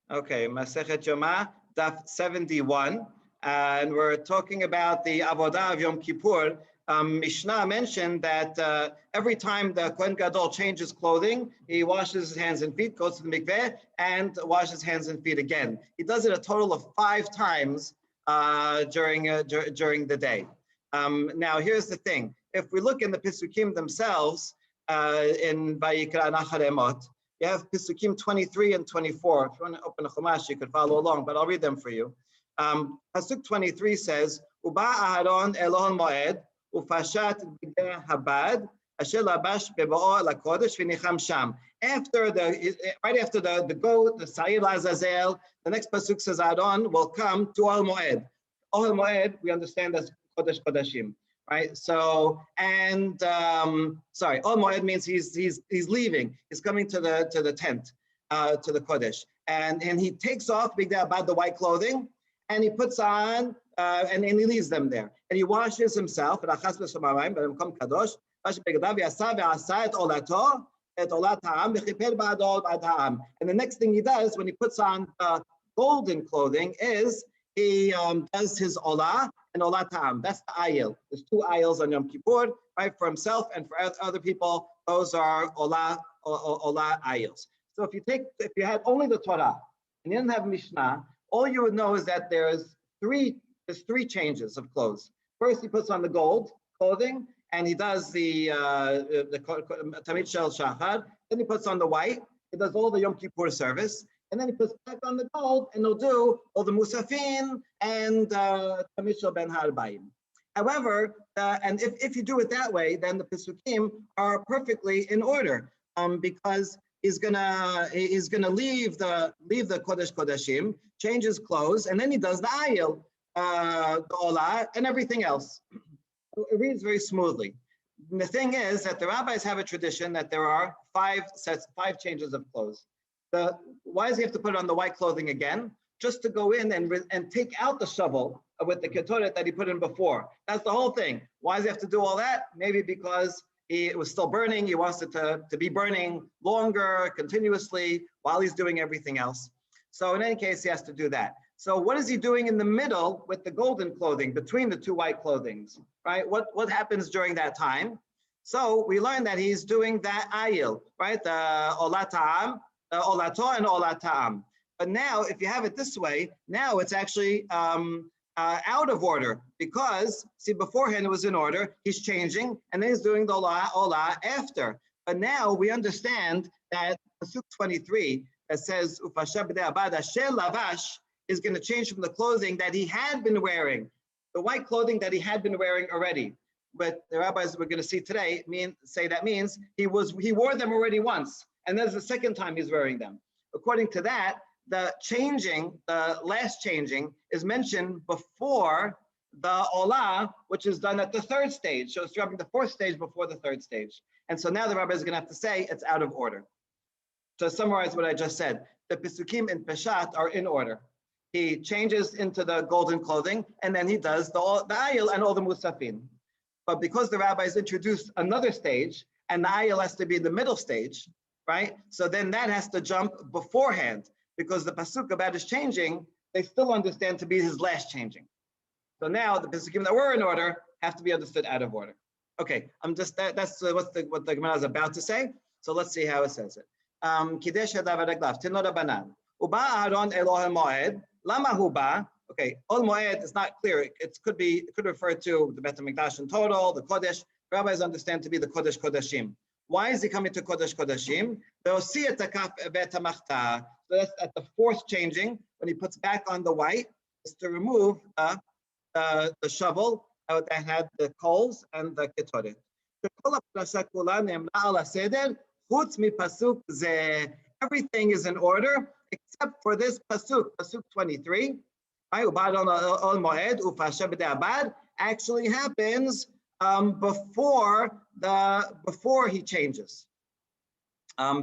Okay, Masechet Yoma, Daf 71, and we're talking about the Avodah of Yom Kippur. Mishnah mentioned that every time the Kohen Gadol changes clothing, he washes his hands and feet, goes to the mikveh, and washes his hands and feet again. He does it a total of 5 times during the day. Now, here's the thing. If we look in the Pisukim themselves, in Vayikra Nacharemot, you have Pisukim 23 and 24. If you want to open a Chumash, you could follow along, but I'll read them for you. Pasuk 23 says, Uba Aharon Elohon Moed, Ufashat Bideh Habad, Asher Labash Beba'o LaKodesh V'nicham Sham. Right after the goat, the Sa'ir Azazel, the next Pasuk says, Aaron will come to Ohel Moed. Ohel Moed, we understand as Kodesh Kodashim. Right. So Ohel Moed means he's leaving. He's coming to the tent, to the Kodesh, and he takes off the white clothing, and he puts on and he leaves them there, and he washes himself. And the next thing he does when he puts on the golden clothing is he does his olah and olah ta'am. That's the ayil. There's 2 ayils on Yom Kippur, right? For himself and for other people, those are olah ayils. So if you had only the Torah and you didn't have Mishnah, all you would know is that there's three changes of clothes. First, he puts on the gold clothing and he does the Tamid Shel Shachar. Then he puts on the white. He does all the Yom Kippur service. And then he puts back on the gold, and he'll do all the Musafin and Tamid Shel Ben Harbayim. However, and if you do it that way, then the Pesukim are perfectly in order, because he's gonna leave the Kodesh Kodashim, change his clothes, and then he does the Ayil, the Olah, and everything else. It reads very smoothly. And the thing is that the rabbis have a tradition that there are 5 changes of clothes. Why does he have to put it on the white clothing again? Just to go in and take out the shovel with the ketoret that he put in before. That's the whole thing. Why does he have to do all that? Maybe because it was still burning. He wants it to be burning longer, continuously, while he's doing everything else. So in any case, he has to do that. So what is he doing in the middle with the golden clothing, between the 2 white clothings, right? What happens during that time? So we learned that he's doing that ayil, right? The olah ta'am, olato and olah ta'am. But now, if you have it this way, now it's actually out of order, because, see, beforehand it was in order, he's changing, and then he's doing the olah after. But now we understand that Pasuk 23 that says, Ufasha b'dei abad asher lavash, is going to change from the clothing that he had been wearing, the white clothing that he had been wearing already. But the rabbis we're going to see today say that means he wore them already once, and there's the second time he's wearing them. According to that, the last changing is mentioned before the olah, which is done at the 3rd stage. So it's dropping the 4th stage before the 3rd stage. And so now the rabbi is going to have to say it's out of order. To summarize what I just said, the Pesukim in Peshat are in order. He changes into the golden clothing, and then he does the ayil and all the musafin. But because the rabbis introduced another stage, and the ayil has to be the middle stage, right? So then that has to jump beforehand, because the pasuk about his changing, they still understand to be his last changing. So now the pasukim that were in order have to be understood out of order. Okay, that's what the Gemara is about to say. So let's see how it says it. Kidesh hadav reglav tinor banan uba Aaron Elohel Moed lama huba. Okay, Ol Moed is not clear. It could refer to the Bet HaMikdash in total, the Kodesh. Rabbis understand to be the Kodesh Kodashim. Why is he coming to Kodesh Kodashim? So that's at the 4th changing, when he puts back on the white, is to remove the shovel that had the coals and the ketoret. Everything is in order except for this pasuk 23. Actually happens before he changes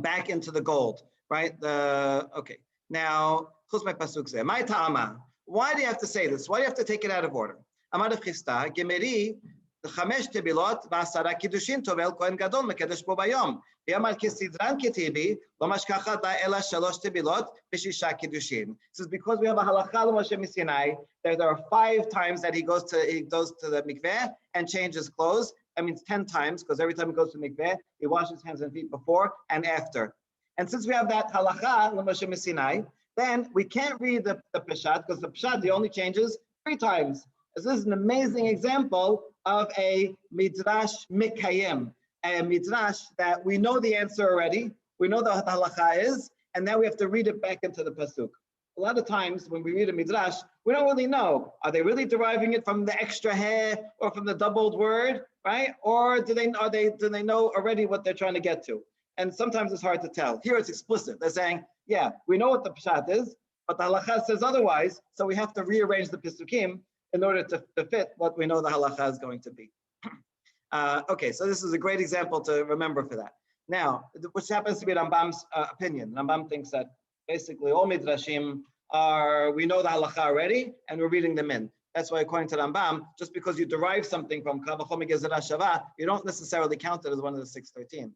back into the gold, right? Okay. Now, my ta'ama. Why do you have to say this? Why do you have to take it out of order? Amar Chisda, Gemeri, חמש טבילות ועשרה קידושין טובל כהן גדול מקדש בו ביום. ויאמר כסדרן כטיבי, לא משכחת אלא שלוש טבילות ושישה קידושין. This is because we have a halacha l'Moshe Sinai that there are 5 times that he goes to the mikveh and changes clothes. That means 10 times, because every time he goes to mikveh, he washes his hands and feet before and after. And since we have that halacha l'Moshe Sinai, then we can't read the Peshat, because the Peshat, he only changes 3 times. This is an amazing example of a midrash mikayim, a midrash that we know the answer already, we know the halacha is, and then we have to read it back into the pasuk. A lot of times when we read a midrash, we don't really know, are they really deriving it from the extra hair or from the doubled word, right? Or do they know already what they're trying to get to? And sometimes it's hard to tell. Here it's explicit. They're saying, yeah, we know what the pshat is, but the halacha says otherwise, so we have to rearrange the pisukim in order to fit what we know the halacha is going to be. Okay, so this is a great example to remember for that. Now, which happens to be Rambam's opinion. Rambam thinks that basically all midrashim we know the halacha already, and we're reading them in. That's why, according to Rambam, just because you derive something from Kavachom Gezerah Shava, you don't necessarily count it as one of the 613,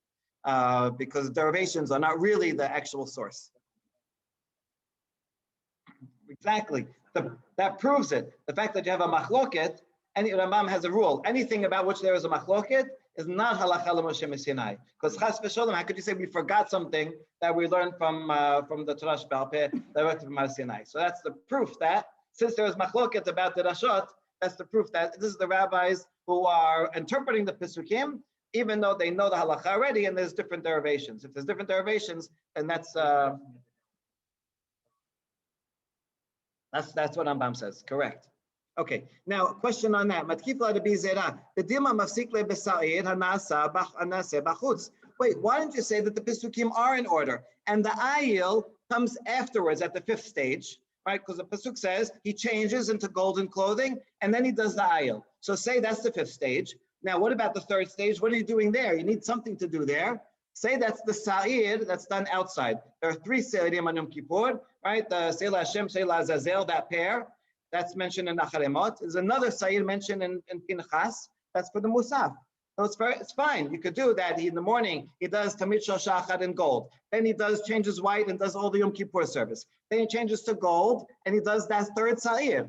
because derivations are not really the actual source. Exactly. That proves it. The fact that you have a machloket, and Rambam has a rule. Anything about which there is a machloket is not halacha l'Moshe Sinai. Because chas v'sholom, how could you say we forgot something that we learned from the Torah Sheba'al Peh directly from Har Sinai? So that's the proof that since there is machloket about the Rashot, that's the proof that this is the rabbis who are interpreting the Pesukim, even though they know the halacha already, and there's different derivations. If there's different derivations, then that's what Rambam says. Correct. Okay. Now, question on that. Wait, why didn't you say that the Pesukim are in order and the ayil comes afterwards at the 5th stage, right? Because the Pesuk says he changes into golden clothing and then he does the ayil. So say that's the 5th stage. Now, what about the 3rd stage? What are you doing there? You need something to do there. Say that's the sa'ir that's done outside. There are 3 sa'irim on Yom Kippur, right? The Selah Hashem, Selah Azazel, that pair, that's mentioned in Acharemot. There's another sa'ir mentioned in Pinchas, that's for the Musaf. So it's fine. You could do that. In the morning, he does Tamid Shel Shachar in gold. Then he changes white and does all the Yom Kippur service. Then he changes to gold and he does that 3rd sa'ir.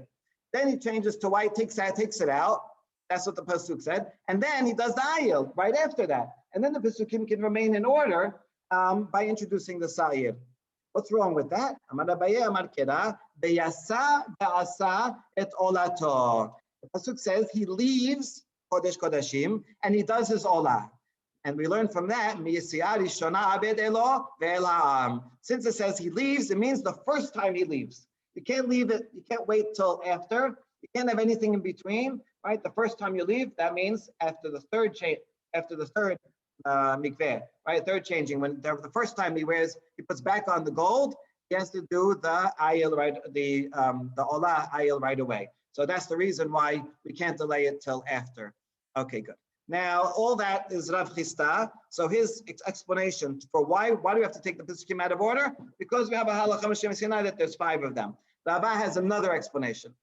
Then he changes to white, takes it out. That's what the Pasuk said. And then he does the ayil right after that. And then the Pesukim can remain in order by introducing the Sa'ir. What's wrong with that? Amar Abaye, Amar Kera, Beyasa Ba'asa et Olato. The Pasuk says he leaves Kodesh Kodashim and he does his Olah. And we learn from that, since it says he leaves, it means the first time he leaves. You can't leave it, you can't wait till after. You can't have anything in between, right? The first time you leave, that means after the third mikveh, right? 3rd changing. When the first time he puts back on the gold, he has to do the ayil the olah ayil right away. So that's the reason why we can't delay it till after. Okay, good. Now all that is Rav Chisda. So his explanation for why do we have to take the Pesukim out of order? Because we have a halacha M'Shem Sinai that there's 5 of them. Rava has another explanation.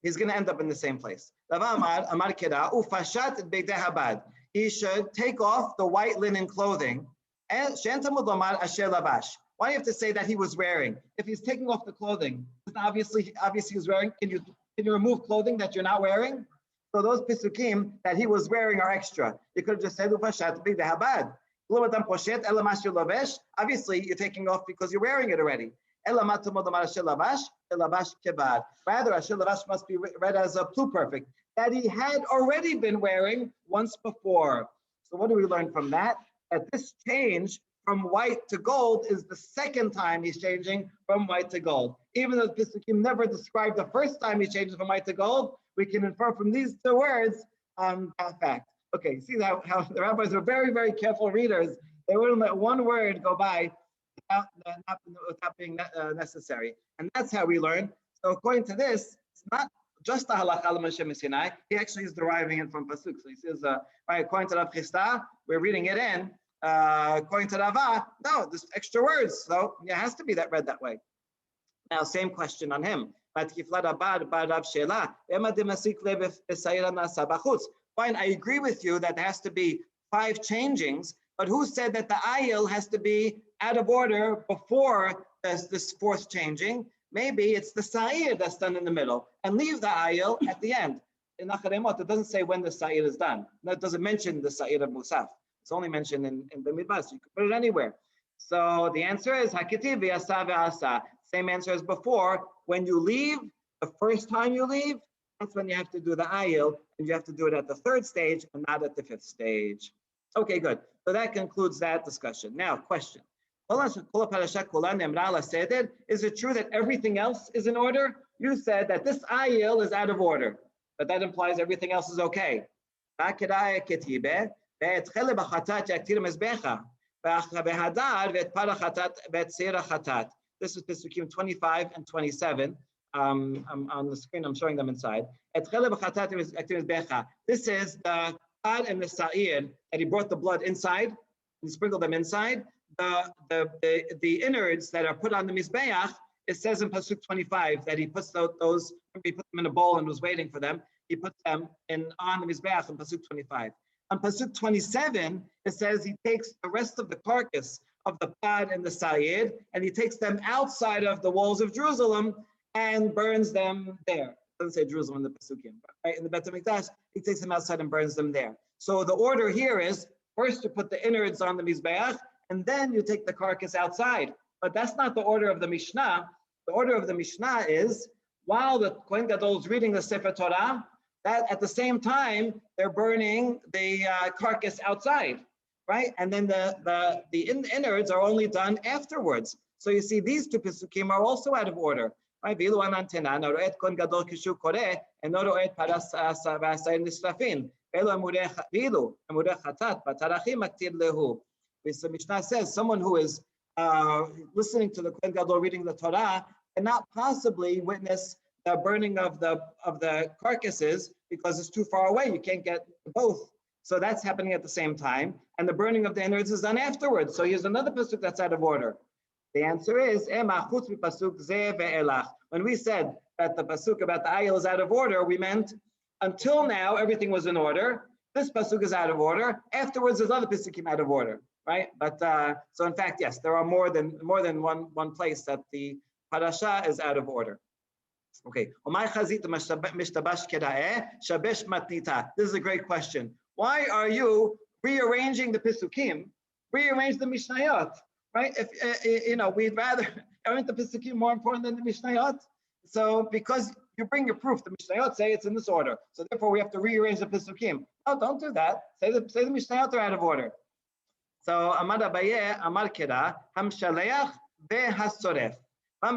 He's going to end up in the same place. Rava Amar Keda ufashat beidei habad. He should take off the white linen clothing. And shentamud lomar asher lavash. Why do you have to say that he was wearing? If he's taking off the clothing, obviously he's wearing. Can you remove clothing that you're not wearing? So those pisukim that he was wearing are extra. You could have just said ufashat beidei habad. Obviously, you're taking off because you're wearing it already. Rather, Asher Lavash must be read as a pluperfect, that he had already been wearing once before. So what do we learn from that? That this change from white to gold is the 2nd time he's changing from white to gold. Even though Pesukim never described the first time he changes from white to gold, we can infer from these 2 words that fact. Okay, see how the rabbis are very, very careful readers. They wouldn't let one word go by without being necessary. And that's how we learn. So according to this, it's not just the halacha l'Moshe Sinai. He actually is deriving it from Pasuk. So he says, right, according to Rav Chisda, we're reading it in. According to Rava, no, there's extra words. So it has to be read that way. Now, same question on him. Why fine, I agree with you that there has to be 5 changings, but who said that the ayil has to be out of order before this 4th changing? Maybe it's the sa'ir that's done in the middle and leave the ayil at the end. In Acharemot, it doesn't say when the sa'ir is done. That doesn't mention the sa'ir of Musaf. It's only mentioned in Bamidbar, so you can put it anywhere. So the answer is Hakiti v'yasa v'asa. Same answer as before. When you leave, the first time you leave, that's when you have to do the ayil, and you have to do it at the 3rd stage and not at the 5th stage. Okay, good. So that concludes that discussion. Now, question. Is it true that everything else is in order? You said that this ayil is out of order, but that implies everything else is okay. This is Pesukim 25 and 27. On the screen, I'm showing them inside. This is the pad and the sa'ir that he brought the blood inside and sprinkled them inside. The innards that are put on the mizbeach, it says in Pasuk 25 that he puts those, he put them in a bowl and was waiting for them. He put them on the mizbeach in Pasuk 25. On Pasuk 27, it says he takes the rest of the carcass of the pad and the sa'ir and he takes them outside of the walls of Jerusalem and burns them there. It doesn't say Jerusalem in the Pesukim, but right in the Beit HaMikdash, he takes them outside and burns them there. So the order here is first you put the innards on the mizbeach, and then you take the carcass outside. But that's not the order of the Mishnah. The order of the Mishnah is while the Kohen Gadol is reading the Sefer Torah, that at the same time they're burning the carcass outside, right? And then the innards are only done afterwards. So you see, these 2 Pesukim are also out of order. Right? And the Mishnah says someone who is listening to the Kohen Gadol reading the Torah cannot possibly witness the burning of the carcasses because it's too far away. You can't get both. So that's happening at the same time. And the burning of the innards is done afterwards. So here's another pasuk that's out of order. The answer is when we said that the pasuk about the ayil is out of order, we meant until now everything was in order. This pasuk is out of order. Afterwards, there's other pasukim out of order, right? But so in fact, yes, there are more than one place that the parasha is out of order. Okay. This is a great question. Why are you rearranging the pasukim? Rearrange the mishnayot, right? If we'd rather, aren't the pasukim more important than the mishnayot? So because you bring your proof, the mishnayot say it's in this order, so therefore we have to rearrange the pasukim. No, don't do that. Say the mishnayot are out of order. So Amar Abaye, Amar Kira, Ham Shaleach veHasoref. We're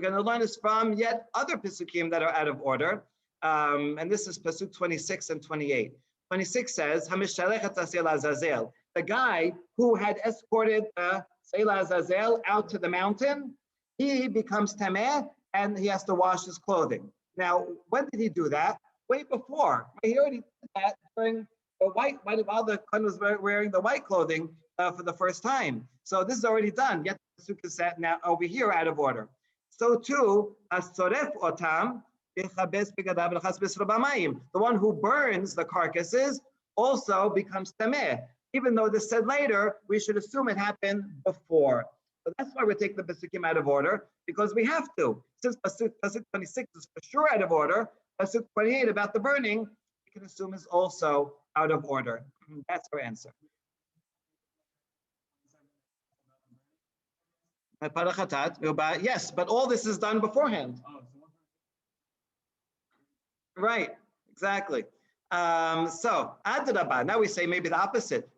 going to learn this from yet other pasukim that are out of order, and this is pasuk 26 and 28. 26 says, the guy who had escorted the Seila Azazel out to the mountain, he becomes tameh and he has to wash his clothing. Now, when did he do that? Way before. He already did that during the while the Kohen was wearing the white clothing for the first time. So this is already done, yet the pasuk is set now over here out of order. So too, Asoref Otam, the one who burns the carcasses also becomes tameh. Even though this said later, we should assume it happened before. So that's why we take the pasukim out of order, because we have to. Since pasuk 26 is for sure out of order, pasuk 28 about the burning, we can assume is also out of order. That's our answer. Yes, but all this is done beforehand. Right, exactly. So, now we say maybe the opposite.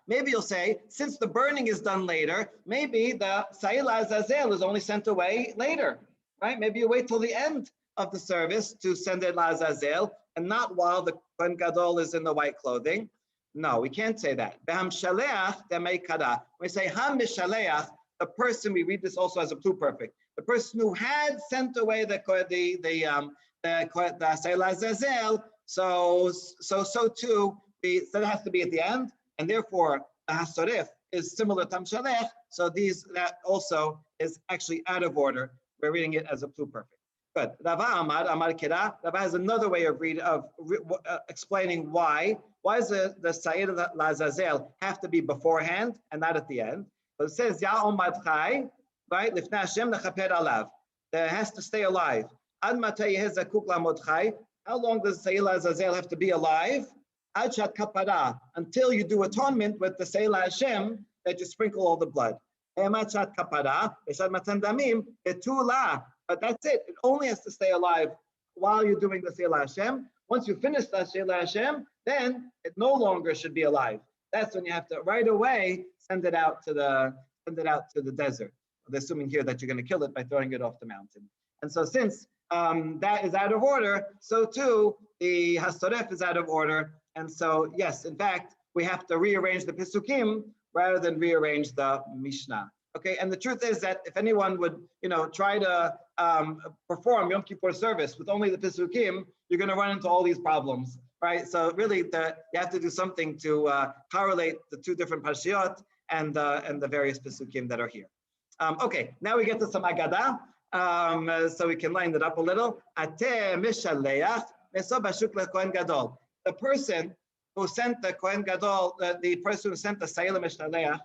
Maybe you'll say, since the burning is done later, maybe the Seila Azazel is only sent away later, right? Maybe you wait till the end of the service to send it La Azazel, and not while the Kohen Gadol is in the white clothing. No, we can't say that. We say Ham Mishaleach, the person, we read this also as a pluperfect, the person who had sent away the Seila Azazel, so too, so it has to be at the end, and therefore the Hasoref is similar to Shalech, so that also is actually out of order. We're reading it as a pluperfect. Good. Rava Amar Kira. Rava has another way of explaining why. Why does the Sa'ir Lazazel have to be beforehand and not at the end? So it says Ya Omad Chai, right? Lifnei Hashem lechaper alav. It has to stay alive. Ad matay yeh zakuk lamod chai. How long does Sa'ir Lazazel have to be alive? Ad shat kapara, until you do atonement with the Sa'ir Hashem that you sprinkle all the blood. Ad shat kapara, eshad matan damim betula. But that's it. It only has to stay alive while you're doing the Sa'ir Hashem. Once you finish the Sa'ir Hashem, then it no longer should be alive. That's when you have to right away send it out to the desert. They're assuming here that you're going to kill it by throwing it off the mountain. And so since that is out of order, so too the Hasoref is out of order. And so yes, in fact, we have to rearrange the Pesukim rather than rearrange the Mishnah. Okay, and the truth is that if anyone would, try to perform Yom Kippur service with only the Pesukim, you're going to run into all these problems, right? So really, you have to do something to correlate the two different Parshiyot and the various Pesukim that are here. Okay, now we get to some Agadah, so we can line it up a little. The person who sent the Kohen Gadol, the person who sent the Sa'ir Mishtaleach,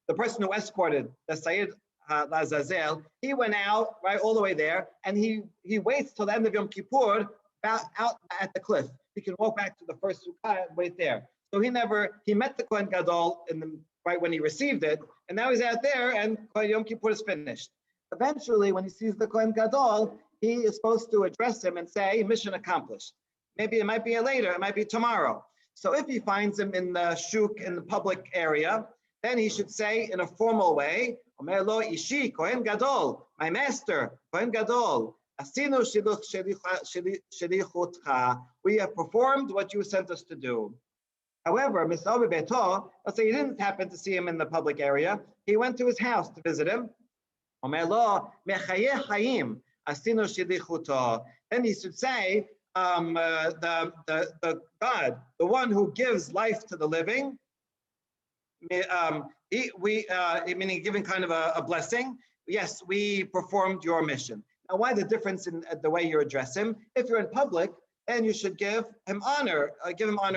the person who escorted the Sa'ir Lazazel, he went out right all the way there, and he waits till the end of Yom Kippur out at the cliff. He can walk back to the first sukkah and wait there. So he met the Kohen Gadol right when he received it, and now he's out there, and Yom Kippur is finished. Eventually, when he sees the Kohen Gadol, he is supposed to address him and say, mission accomplished. Maybe it might be later, it might be tomorrow. So if he finds him in the shuk, in the public area, then he should say in a formal way, Omer lo ishi, Kohen Gadol, my master, Kohen Gadol, asinu shelichutcha, we have performed what you sent us to do. However, let's say you didn't happen to see him in the public area, he went to his house to visit him. Omer lo mechayeh chayim, asinu shelichutcha. Then he should say, the God, the one who gives life to the living, meaning giving kind of a blessing. Yes, we performed your mission. Now, why the difference in the way you address him? If you're in public, then you should give him honor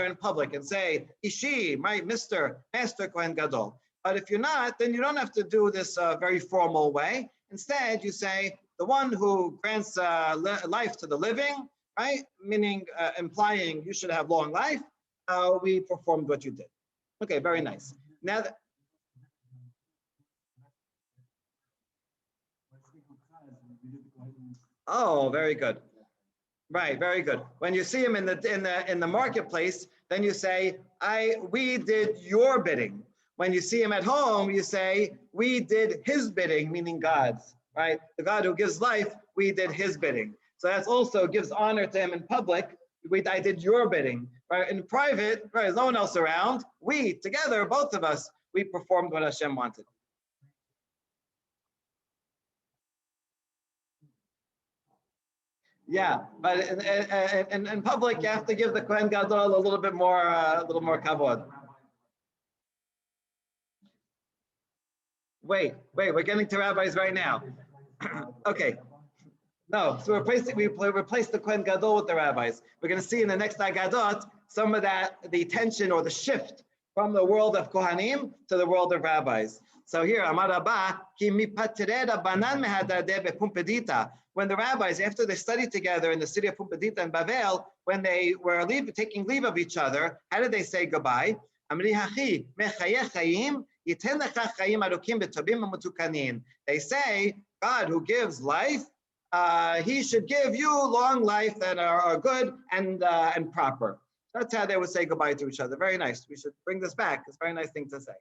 in public and say, Ishi, my Master Kohen Gadol. But if you're not, then you don't have to do this very formal way. Instead, you say, the one who grants life to the living, right? Meaning, implying you should have long life. We performed what you did. Okay, very nice. Now that, oh, very good. Right, very good. When you see him in the marketplace, then you say, we did your bidding. When you see him at home, you say, we did his bidding, meaning God's, right? The God who gives life, we did his bidding. So that also gives honor to him in public. I did your bidding, right? In private, right? There's no one else around. We together, both of us, we performed what Hashem wanted. Yeah, but in public, you have to give the Kohen Gadol a little more kavod. Wait, we're getting to rabbis right now. Okay. No, so we replace the Kohen Gadol with the rabbis. We're going to see in the next Agadot some of the tension or the shift from the world of Kohanim to the world of rabbis. So here, Amar Rabba, when the rabbis, after they studied together in the city of Pumbedita and Bavel, when they were taking leave of each other, how did they say goodbye? They say, God who gives life, he should give you long life that are good and proper. That's how they would say goodbye to each other. Very nice. We should bring this back. It's a very nice thing to say.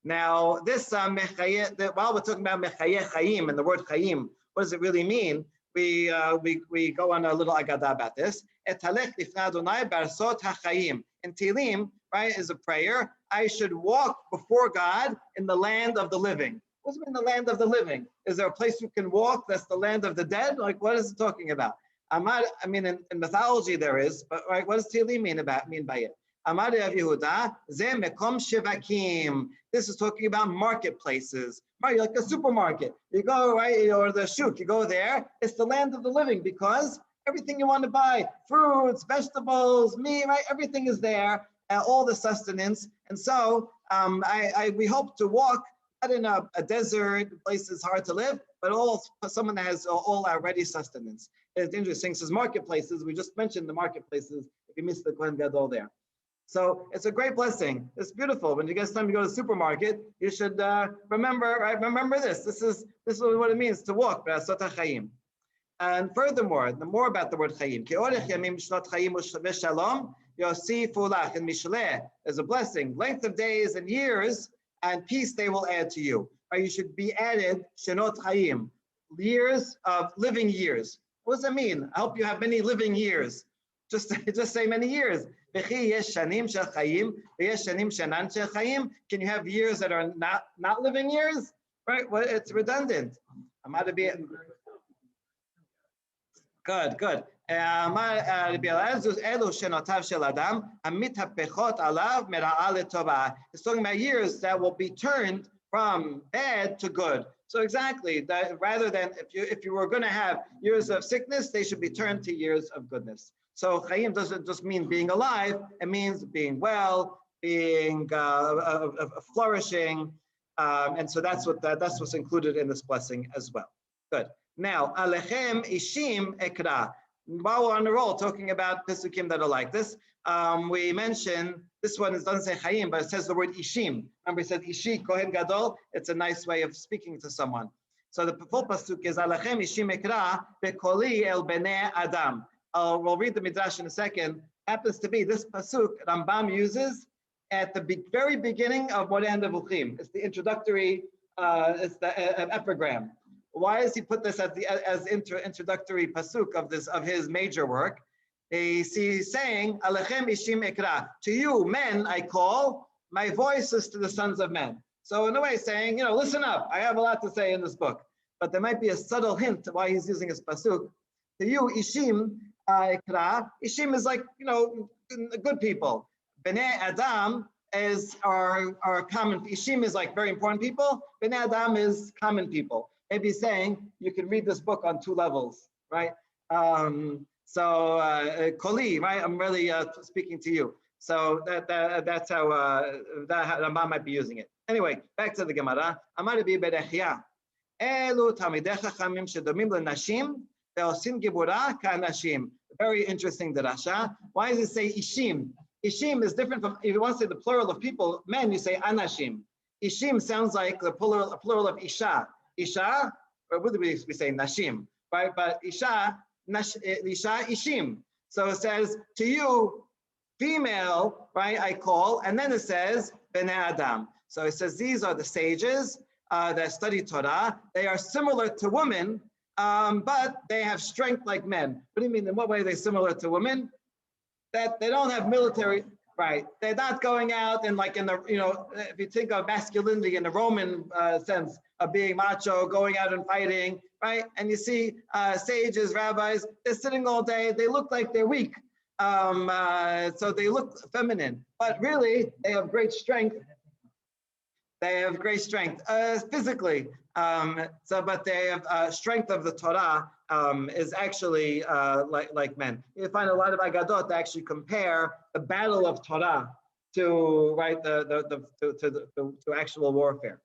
Now, this while we're talking about mechayeh chayim and the word chayim, what does it really mean? We go on a little agadah about this. Etalech lifnei Adonai barsot hachayim. In Tehillim, right, is a prayer. I should walk before God in the land of the living. What does it mean, the land of the living? Is there a place you can walk that's the land of the dead? Like, what is it talking about? In mythology there is, but right, what does Tehillim mean by it? Amar Rav Yehuda, Ze mekom shevakim. This is talking about marketplaces. Right, like a supermarket. You go, right, or the shuk, you go there. It's the land of the living because everything you want to buy, fruits, vegetables, meat, right, everything is there, all the sustenance. And so we hope to walk not in a desert, place is hard to live, but someone that has all our ready sustenance. It's interesting, it says marketplaces. We just mentioned the marketplaces, if you missed the Kohen Gadol there. So it's a great blessing. It's beautiful. When you get time to go to the supermarket, you should remember, right? Remember this. This is what it means to walk. And furthermore, the more about the word chayim. There's a blessing. Length of days and years and peace they will add to you. Right? You should be added shenot chayim, years of living years. What does that mean? I hope you have many living years. Just say many years. Can you have years that are not living years? Right? Well, it's redundant. Good. It's talking about years that will be turned from bad to good. So exactly, that rather than if you were going to have years of sickness, they should be turned to years of goodness. So chayim doesn't just mean being alive; it means being well, being flourishing, and so that's what's included in this blessing as well. Good. Now, alechem ishim ekra. While we're on the roll, talking about pesukim that are like this, we mentioned this one doesn't say chayim, but it says the word ishim. Remember, it said ishi kohen gadol. It's a nice way of speaking to someone. So the full pasuk is alechem ishim ekra bekoli el bnei adam. We'll read the midrash in a second. Happens to be this pasuk Rambam uses at the very beginning of Modeh Nevuchim. It's the introductory. It's the epigram. Why does he put this as introductory pasuk of his major work? He's saying, Alechem ishim ekra. To you, men, I call. My voice is to the sons of men. So in a way, saying, listen up. I have a lot to say in this book, but there might be a subtle hint why he's using his pasuk. To you, ishim ekra. Ishim is like good people. Bnei Adam are common. Ishim is like very important people. Bnei Adam is common people. Maybe saying you can read this book on two levels, right? Koli, right? I'm really speaking to you. So that's how Rambam might be using it. Anyway, back to the Gemara. Amar Rabbi Berechia, Elu Talmidei Chachamim shedomim lenashim ve'osim gibura ka'anashim. Very interesting drasha. Why does it say ishim? Ishim is different from, if you want to say the plural of people, men, you say anashim. Ishim sounds like the plural of isha. Isha, or would we say nashim, right? But isha, ishim. So it says, to you, female, right, I call, and then it says, bnei Adam. So it says, these are the sages that study Torah. They are similar to women, but they have strength like men. What do you mean? In what way are they similar to women? That they don't have military, right? They're not going out and like in the, if you think of masculinity in the Roman sense of being macho, going out and fighting, right? And you see sages, rabbis, they're sitting all day. They look like they're weak. So they look feminine, but really they have great strength. They have great strength physically. But they have strength of the Torah is actually like men. You find a lot of Agadot that actually compare the battle of Torah to to actual warfare.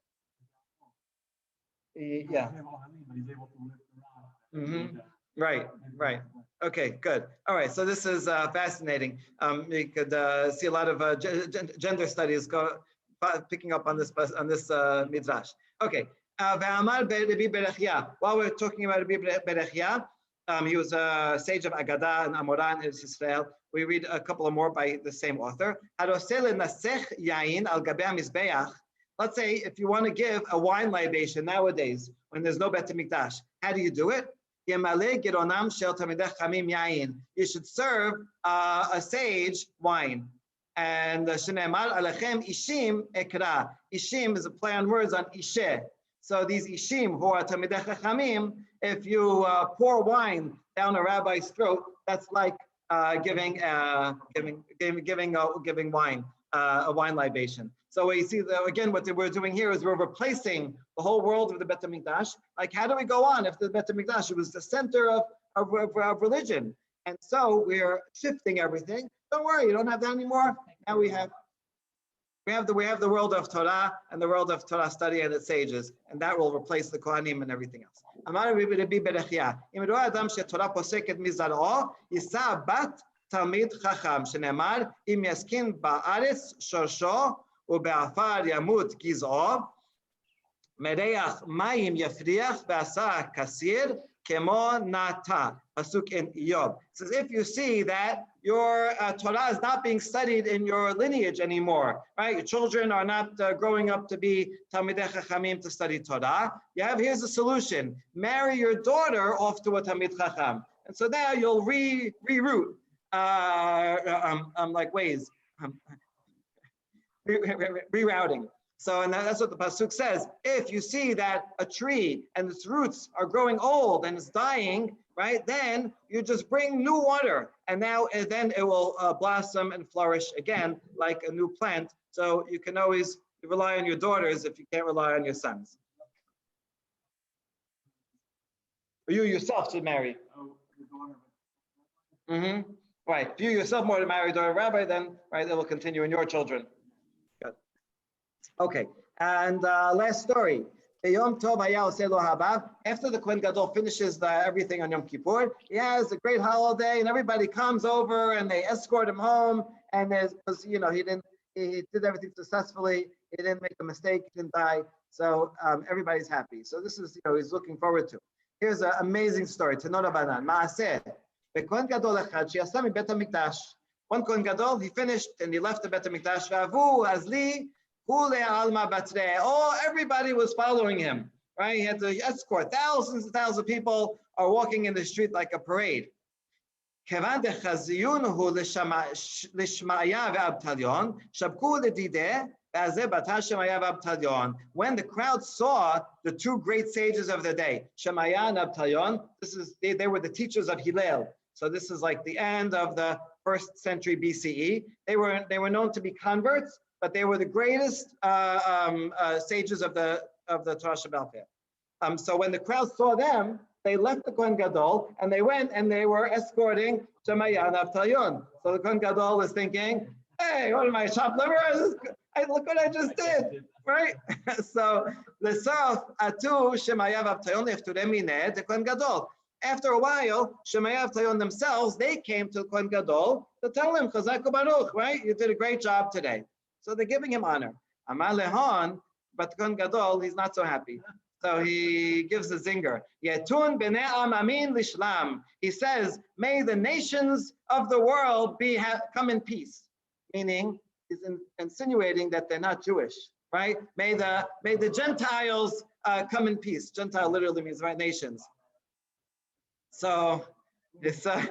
Yeah. Mm-hmm. Right. Okay, good. All right, so this is fascinating. You could see a lot of gender studies picking up on this midrash. Okay. While we're talking about Rabbi Berechia, he was a sage of Agadah and Amoran in Israel. We read a couple of more by the same author. Let's say if you want to give a wine libation nowadays, when there's no Bet Mikdash, how do you do it? You should serve a sage wine. And Shenemar Alechem Ishim Ekra. Ishim is a play on words on Ishe. So these Ishim who are Talmidei Chachamim, if you pour wine down a rabbi's throat, that's like giving wine, a wine libation. So we see that again. What we're doing here is we're replacing the whole world of the Bet HaMikdash. Like, how do we go on if the Bet HaMikdash, it was the center of religion, and so we're shifting everything. Don't worry, you don't have that anymore. Now we have the world of Torah and the world of Torah study and its sages, and that will replace the Kohanim and everything else. Amar Rabbi Berechia, Im ro'a adam sheTorah poseket mizar'o, yisa bat talmid chacham, shenemar im yaskin ba'aretz shorsho ube'afar yamut giz'o, mereach mayim yafriach ve'asa kasir kemo nata. Pasuk in Yob. It says, if you see that your Torah is not being studied in your lineage anymore, right? Your children are not growing up to be Talmidei Chachamim to study Torah. Here's a solution. Marry your daughter off to a Talmid Chacham. And so now you'll reroute like ways, rerouting. So, and that's what the pasuk says. If you see that a tree and its roots are growing old and it's dying, right? Then you just bring new water, and then it will blossom and flourish again like a new plant. So you can always rely on your daughters if you can't rely on your sons. Or you yourself should marry. Right. If you yourself want to marry a daughter of a rabbi, then right, it will continue in your children. Good. Okay. And last story. After the Kohen Gadol finishes everything on Yom Kippur, he has a great holiday, and everybody comes over and they escort him home. And because he did everything successfully, he didn't make a mistake, he didn't die, so everybody's happy. So this is he's looking forward to. Here's an amazing story. Tenora Banan Maaseh. The Kohen Gadol echad sheyasa mi Bet HaMikdash. One Kohen Gadol, he finished and he left the Bet HaMikdash. V'avu azli. Oh, everybody was following him, right? He had to escort. Thousands and thousands of people are walking in the street like a parade. When the crowd saw the two great sages of the day, Shemaya and Abtalion, they were the teachers of Hillel. So this is like the end of the 1st century BCE. They were known to be converts, but they were the greatest sages of the Torah Shebaal Peh. So when the crowd saw them, they left the Kohen Gadol and they went and they were escorting Shemaya and Avtalion. So the Kohen Gadol was thinking, "Hey, what am I, chopped liver? Look what I just did, right?" So the Sof Atu Shemaya and Avtalion lefturem mineh the Kohen Gadol. After a while, Shemaya and Avtalion themselves, they came to the Kohen Gadol to tell him, "Chazak u'baruch, right? You did a great job today." So they're giving him honor. Amar lehon, but Kohen Gadol, he's not so happy. So he gives a zinger. Yetun b'nei am amin lishlam. He says, "May the nations of the world come in peace." Meaning, he's insinuating that they're not Jewish, right? May the Gentiles come in peace. Gentile literally means right nations. So it's but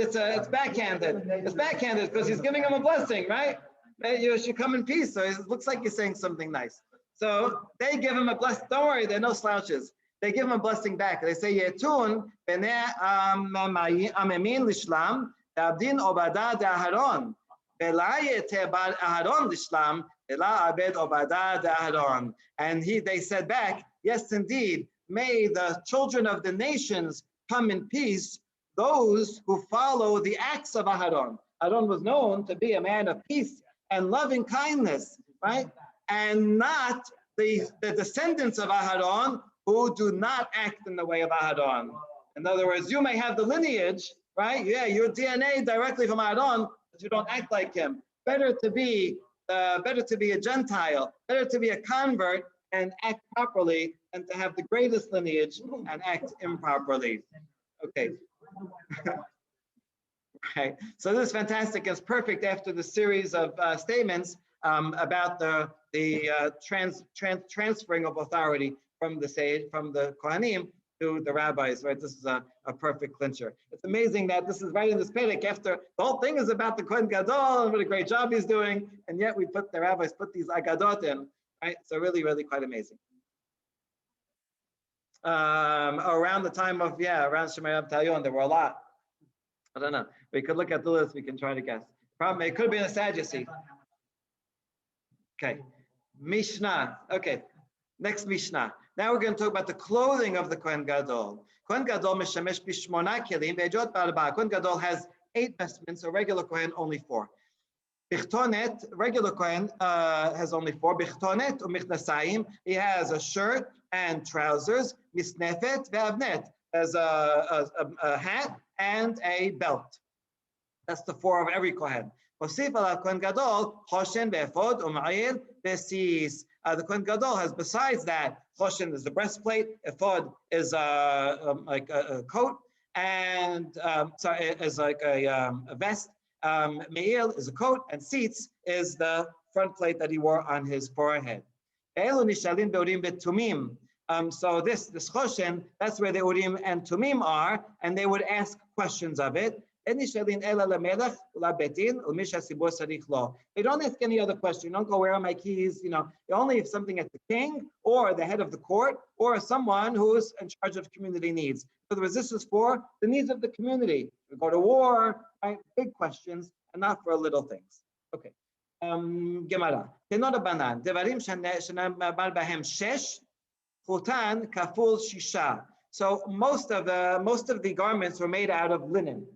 it's backhanded. It's backhanded because he's giving them a blessing, right? You should come in peace. So it looks like you're saying something nice. So they give him a blessing. Don't worry, they're no slouches. They give him a blessing back. They say, "Yetun b'nei amemin lishlam d'abdin obada d'Aharon v'la yete bar Aharon lishlam v'la abed obada d'Aharon." And they said back, "Yes, indeed. May the children of the nations come in peace, those who follow the acts of Aharon." Aharon was known to be a man of peace and loving kindness, right? And not the descendants of Aharon who do not act in the way of Aharon. In other words, you may have the lineage, right? Yeah, your DNA directly from Aharon, but you don't act like him. Better to be a Gentile, better to be a convert and act properly than to have the greatest lineage and act improperly. Okay. Right. So this is fantastic. It's perfect after the series of statements about the transferring of authority from the Kohanim to the rabbis, right? This is a perfect clincher. It's amazing that this is right in this Perek after the whole thing is about the Kohen Gadol and what a great job he's doing, and yet the rabbis put these agadot in, right? So really, really quite amazing. Around the time of, around Shemaya Abtalion, there were a lot. I don't know. We could look at the list. We can try to guess. Problem, it could be in a Sadducee. Okay. Mishnah. Okay. Next Mishnah. Now we're going to talk about the clothing of the Kohen Gadol. Kohen Gadol mishamesh bishmona kelim ve'ejot ba'arba. Kohen Gadol has 8 vestments. A regular Kohen only 4. Bichtonet, regular Kohen has only 4. Bichtonet u'michnasayim. He has a shirt and trousers. Misnefet ve'avnet. Has a hat and a belt. That's the 4 of every Kohen. The Kohen Gadol has, besides that, Choshen is the breastplate, Ephod is like a coat, and is like a vest. Me'il is a coat, and Sitz is the front plate that he wore on his forehead. So this Choshen, that's where the Urim and Tumim are, and they would ask questions of it. They don't ask any other question. You don't go, where are my keys? You only have something at the king or the head of the court or someone who's in charge of community needs. In other words, this is for the needs of the community. We go to war, right? Big questions, and not for little things. Okay. Gemara. Devarim shenemar bahem shesh, chutan kaful shisha. So most of the garments were made out of linen.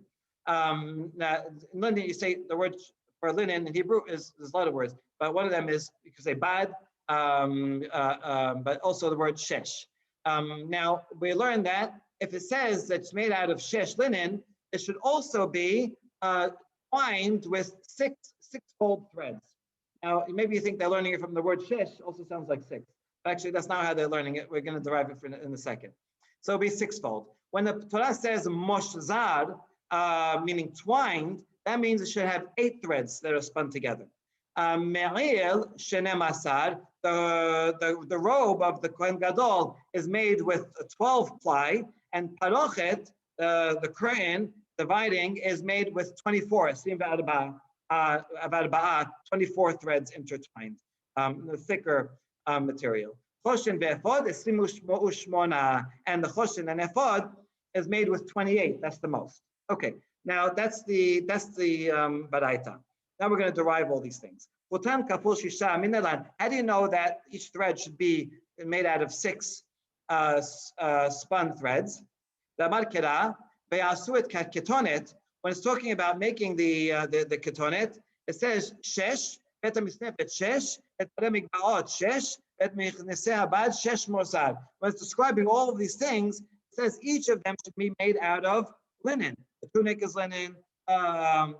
Linen, you say the word for linen in Hebrew is there's a lot of words, but one of them is you can say bad, but also the word shesh. Now we learned that if it says that it's made out of shesh linen, it should also be twined with six-fold threads. Now maybe you think they're learning it from the word shesh, also sounds like 6. But actually, that's not how they're learning it. We're going to derive it in a second. So it'll be 6-fold. When the Torah says moshzar, meaning twined, that means it should have 8 threads that are spun together. Me'il shenem asar, the robe of the Kohen Gadol is made with a 12 ply, and parochet, the curtain dividing, is made with 24. 24 threads intertwined, the thicker material. Choshen ve'ephod esrimu u'shmona, and the choshen and ephod is made with 28. That's the most. Okay, now that's the baraita. Now we're going to derive all these things. How do you know that each thread should be made out of 6 spun threads? When it's talking about making the ketonet, it says shesh, et misnefet shesh, et migbaot shesh, et michnasei habad shesh mosad. When it's describing all of these things, it says each of them should be made out of linen. The tunic is linen. The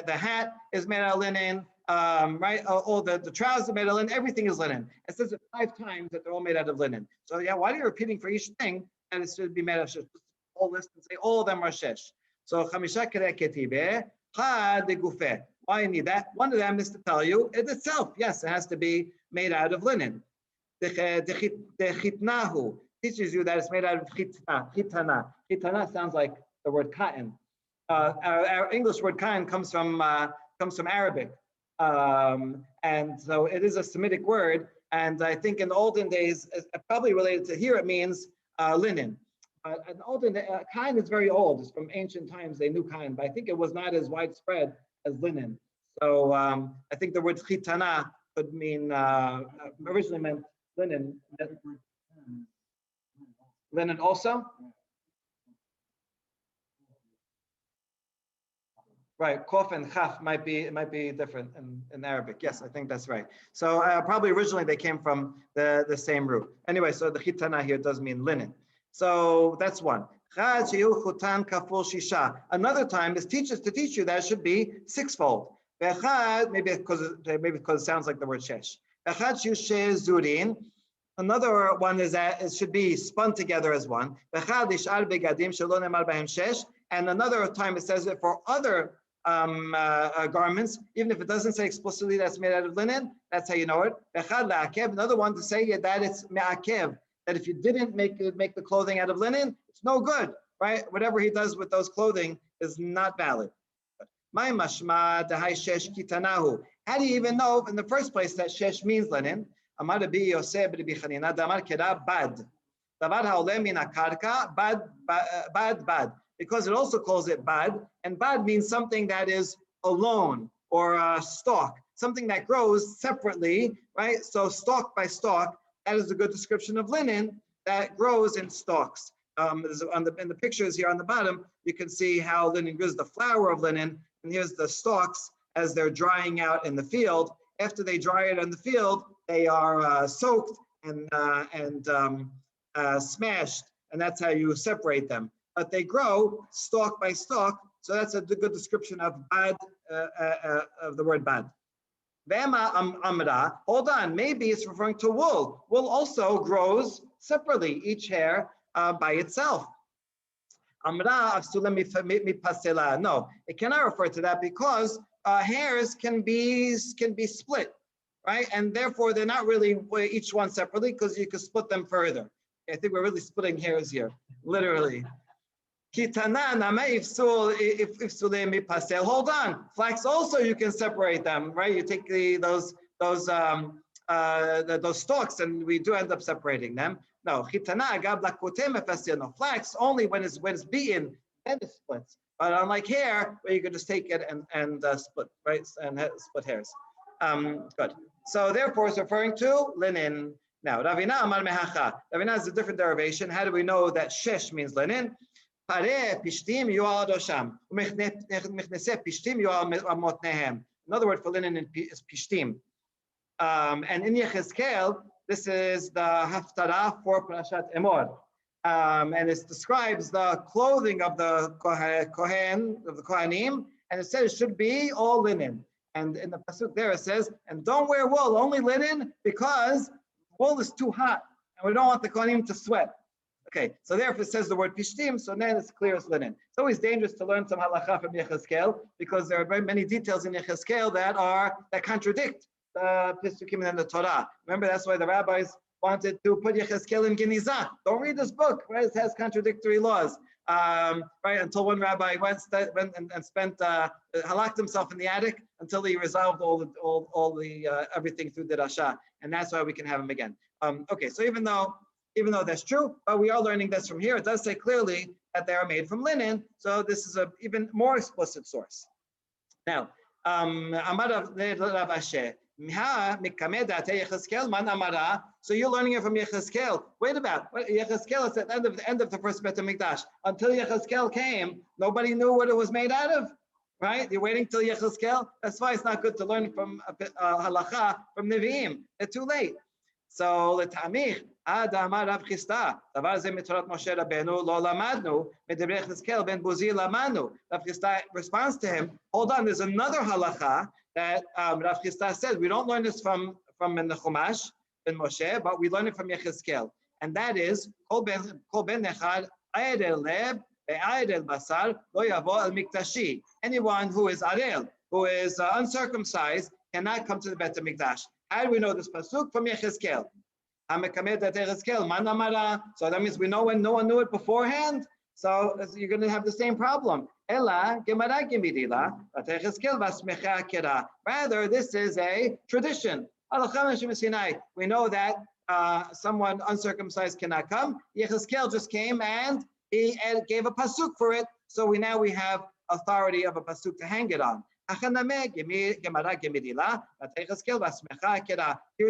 hat is made out of linen. Right? All the trousers are made of linen. Everything is linen. It says it 5 times that they're all made out of linen. So yeah, why are you repeating for each thing that it should be made out of shesh? Whole list and say all of them are shesh. So chamisha kereh ketibe ha de gufeh. Why you need that? One of them is to tell you it itself. Yes, it has to be made out of linen. The chitnahu teaches you that it's made out of chitana. Chitana sounds like the word cotton. Our English word cotton comes from Arabic, and so it is a Semitic word. And I think in the olden days, probably related to here, it means linen. In the olden days, cotton is very old. It's from ancient times. They knew cotton, but I think it was not as widespread as linen. So I think the word chitana could mean originally meant linen. Linen also? Right, kof and chaf might be different in Arabic. Yes, I think that's right. So probably originally they came from the same root. Anyway, so the chitana here does mean linen. So that's one. Another time is to teach you that it should be 6-fold. Maybe because it sounds like the word shesh. Another one is that it should be spun together as one. And another time it says it for other garments, even if it doesn't say explicitly that's made out of linen, that's how you know it. Another one to say that it's me'akev, that if you didn't make the clothing out of linen, it's no good, right? Whatever he does with those clothing is not valid. How do you even know in the first place that shesh means linen? The Davar ha'oleh min hakarka bad. Because it also calls it bad, and bad means something that is alone or a stalk, something that grows separately, right? So stalk by stalk, that is a good description of linen that grows in stalks. In the pictures here on the bottom, you can see how linen grows, the flower of linen, and here's the stalks as they're drying out in the field. After they dry it in the field, they are soaked and smashed, and that's how you separate them. But they grow stalk by stalk, so that's a good description of bad, of the word bad. Vema amra, hold on, maybe it's referring to wool. Wool also grows separately, each hair by itself. Amra pasela. No, it cannot refer to that because hairs can be split, right? And therefore they're not really each one separately because you can split them further. I think we're really splitting hairs here, literally. Hold on, flax also you can separate them, right? You take those stalks and we do end up separating them. No, flax only when it's beaten, then it splits. But unlike hair, where you can just take it and split, right? And split hairs. Good. So therefore, it's referring to linen. Now, Ravina Amar Mehacha. Ravina is a different derivation. How do we know that shesh means linen? Another word for linen is pishtim. And in Yechezkel, this is the Haftarah for Parashat Emor. And it describes the clothing of the Kohanim, and it says it should be all linen. And in the pasuk there it says, and don't wear wool, only linen, because wool is too hot, and we don't want the Kohanim to sweat. Okay, so therefore it says the word pishtim, so then it's clear as linen. It's always dangerous to learn some halacha from Yechezkel because there are very many details in Yechezkel that contradict the Pesukim and the Torah. Remember, that's why the rabbis wanted to put Yechezkel in Genizah. Don't read this book, right? It has contradictory laws. Right, until one rabbi went and spent halakhed himself in the attic until he resolved all the everything through the Rasha, and that's why we can have him again. Okay, so even though that's true, but we are learning this from here. It does say clearly that they are made from linen, so this is an even more explicit source. Now, so you're learning it from Yechezkel. Wait about Yechezkel is at the end of the first Bet HaMikdash. Until Yechezkel came, nobody knew what it was made out of, right? You're waiting till Yechezkel. That's why it's not good to learn from halacha from Nevi'im. It's too late. So l'tamich ad amar Rav Chisda davar ze mitzvot Moshe Rabbeinu lo lamadnu medebrei Yechezkel ben Buzi lamanu. Rav Chisda responds to him. Hold on, there's another halacha that Rav Chisda said we don't learn this from the Chumash ben Moshe, but we learn it from Yechezkel, and that is kol ben nechad ayed el leb ve'ayed el basar lo yavo al mikdashi. Anyone who is arel, who is uncircumcised, cannot come to the Bet HaMikdash. How do we know this pasuk? From Yechezkel. So that means we know when no one knew it beforehand. So you're going to have the same problem. Rather, this is a tradition. We know that someone uncircumcised cannot come. Yechezkel just came and he gave a pasuk for it. So now we have authority of a pasuk to hang it on. Here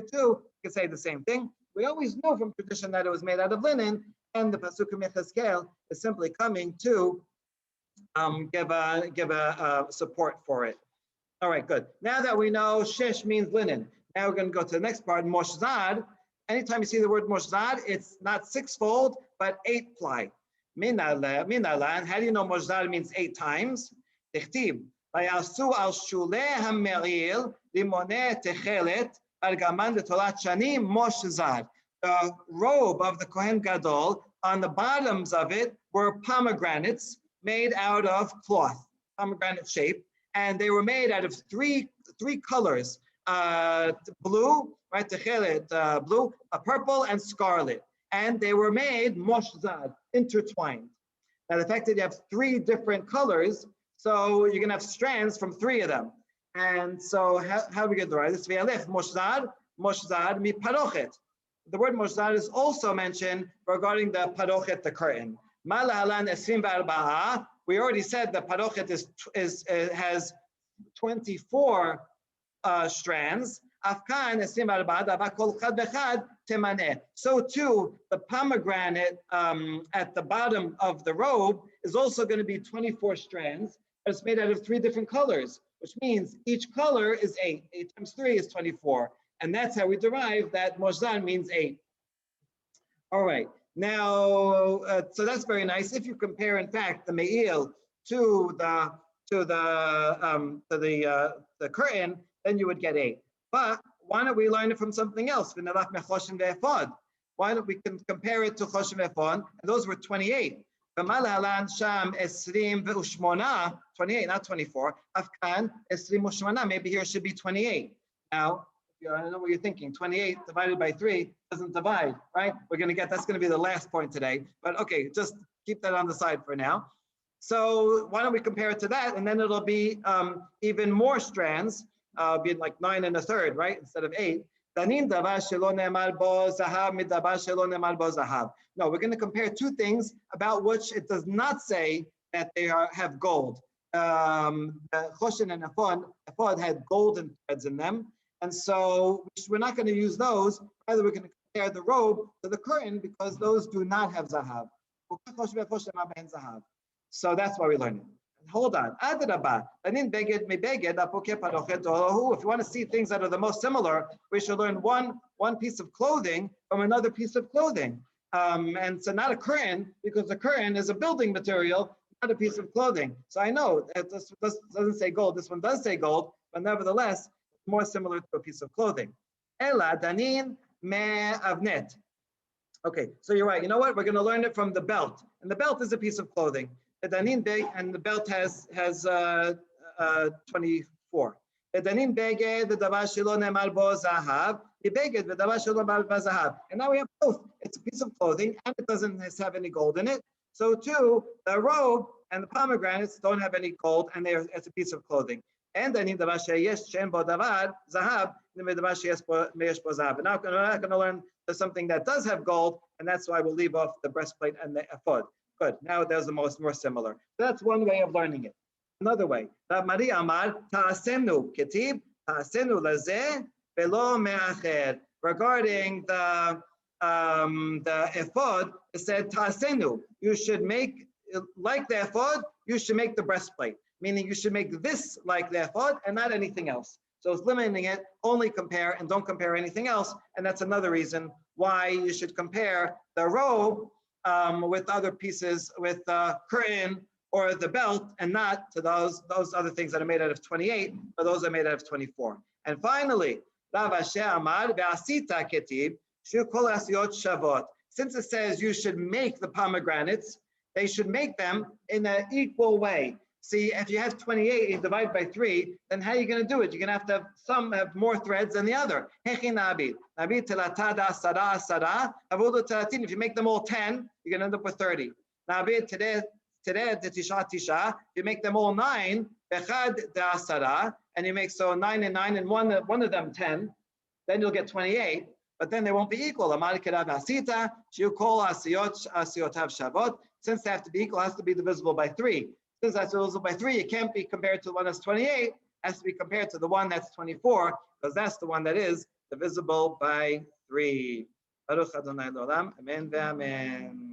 too, you can say the same thing. We always know from tradition that it was made out of linen, and the pasuk of Yechezkel is simply coming to give a support for it. All right, good. Now that we know shesh means linen, now we're going to go to the next part, moshzad. Anytime you see the word moshzad, it's not sixfold, but 8 ply. Minalan, how do you know moshzad means 8 times? Tichtib. ויעשו על שולי המעיל לימוני תכלת ארגמן לתולת שנים מושזד. The robe of the Kohen Gadol, on the bottoms of it were pomegranates made out of cloth, pomegranate shape, and they were made out of three colors, blue, right, techelet, blue, purple, and scarlet, and they were made moshzad, intertwined. Now the fact that you have 3 different colors, so you're going to have strands from 3 of them. And so how do we get the right? This is moshzad mi parochet. the word Mozar is also mentioned regarding the parochet, the curtain. Malahalan esim v'arba'a. We already said the parochet has 24 strands. Afkan esim v'arba'a kol chad v'chad temaneh. So too, the pomegranate at the bottom of the robe is also going to be 24 strands. It's made out of 3 different colors, which means each color is 8. 8 times 3 is 24. And that's how we derive that Mozan means 8. All right. Now, so that's very nice. If you compare, in fact, the Me'il to the curtain, then you would get 8. But why don't we learn it from something else? Why don't we compare it to Choshen Ve'Ephod? And those were 28. 28, not 24. Afkan, 28. Maybe here it should be 28. Now, I don't know what you're thinking. 28 divided by 3 doesn't divide, right? That's going to be the last point today. But okay, just keep that on the side for now. So why don't we compare it to that? And then it'll be even more strands, be like 9 1/3, right? Instead of 8. No, we're going to compare 2 things about which it does not say that they have gold. Choshen and Ephod had golden threads in them. And so we're not going to use those. Rather, we're going to compare the robe to the curtain because those do not have zahav. So that's why we learn it. Hold on. If you want to see things that are the most similar, we should learn one piece of clothing from another piece of clothing. And so not a curtain, because the curtain is a building material, not a piece of clothing. So I know that this doesn't say gold. This one does say gold, but nevertheless, it's more similar to a piece of clothing. Ela danin me avnet. Okay, so you're right. You know what? We're going to learn it from the belt, and the belt is a piece of clothing. The danin big, and the belt has 24. The danin bege the davar shelo nemar bo zahav. The beged the davar shelo nemar bo zahav. And now we have both. It's a piece of clothing, and it doesn't have any gold in it. So too, the robe and the pomegranates don't have any gold, and it's a piece of clothing. And danin davar sheyesh shem bo davar zahav. And now we're not going to learn something that does have gold, and that's why we'll leave off the breastplate and the ephod. Good. Now there's the more similar. That's one way of learning it. Another way. Maria Amar ta'asenu ketib ta'asenu lazeh velo me'acher. Regarding the ephod, it said ta'asenu. You should make like the ephod. You should make the breastplate, meaning you should make this like the ephod and not anything else. So it's limiting it. Only compare and don't compare anything else. And that's another reason why you should compare the robe with other pieces, with the curtain or the belt, and not to those other things that are made out of 28, but those are made out of 24. And finally, since it says you should make the pomegranates, they should make them in an equal way. See, if you have 28 and you divide by 3, then how are you going to do it? You're going to have some have more threads than the other. If you make them all 10, you're going to end up with 30. If you make them all 9, and you make so 9 and 9 and one of them 10, then you'll get 28. But then they won't be equal. Since they have to be equal, it has to be divisible by 3. Since that's divisible by 3, it can't be compared to the one that's 28. It has to be compared to the one that's 24, because that's the one that is divisible by 3. Baruch Adonai L'olam. Amen ve'amen.